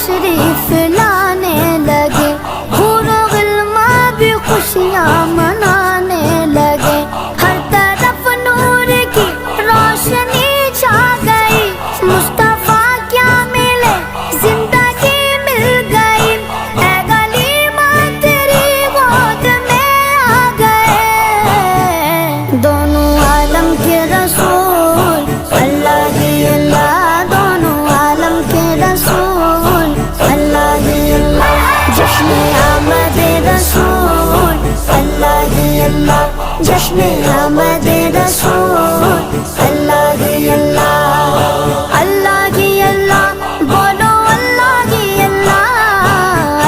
तशरीफ लाने लगे, हूरो गिल्मा भी खुशियाँ मनाने लगे। हर तरफ नूर की रोशनी छा गई, मुस्तफा क्या मिले जिंदगी मिल गई। ऐ गलीमा तेरी गोद में आ गए, दोनों आलम के रसूल अल्लाह ही अल्लाह, दोनों आलम के रसूल अल्लाह ही अल्लाह। जश्न आमद रसूल अल्लाह ही अल्लाह, जश्न आमद रसूल अल्लाह ही अल्लाह। अल्लाह ही अल्लाह बोलो, अल्लाह ही अल्लाह,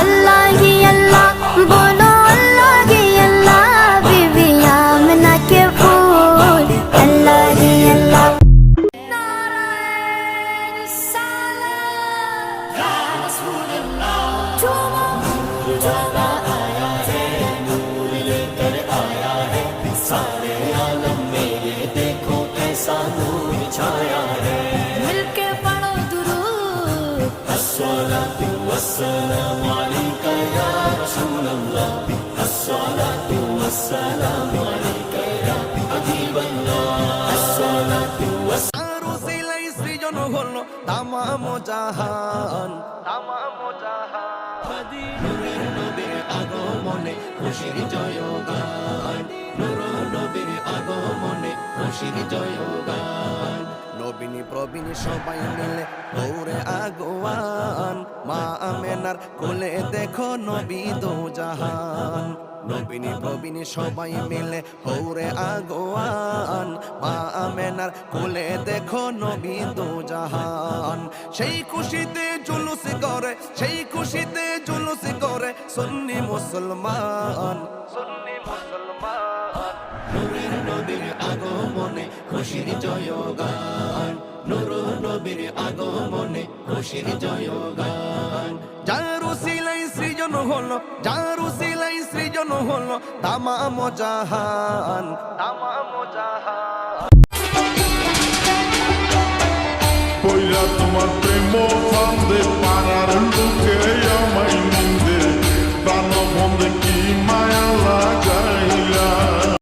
अल्लाह ही अल्लाह बोलो, अल्लाह ही अल्लाह। बीबी आमना के फूल अल्लाह ही अल्लाह। मिलके पढ़ो दुरूद, अस्सलातु वस्सलामु अलैका या रसूलल्लाह, अस्सलातु वस्सलामु अलैका या हबीबल्लाह, अस्सलातु वस्सलामु सिলাই সৃজন হলো তামাম জাহান, তামাম জাহান। নূরের নবীর আগমনে খুশির জয়গান, নূর নবীর আগমনে খুশির জয়গান। নবীনী প্রবীণ সবাই মিলে দৌড়ে আগোয়ান, মা আমেনার কোলে দেখো নবী দো জাহান। নবীনী প্রবীণ সবাই মিলে হৌরে আগোয়ান, মা আমেনার কোলে দেখো নবী দো জাহান। সেই খুশিতে জুলুস করে, সেই খুশিতে জুলুস করে সুন্নি মুসলমান, সুন্নি মুসলমান। নূরের নবীর আগমনে খুশির জয়গান, নূর নবীর আগমনে খুশির জয়গান। যার উসিলাই সৃজন হলো, যার উসিলাই সৃজন হলো তামাম জাহান, তামাম জাহান। তোমার প্রেম ফান্দে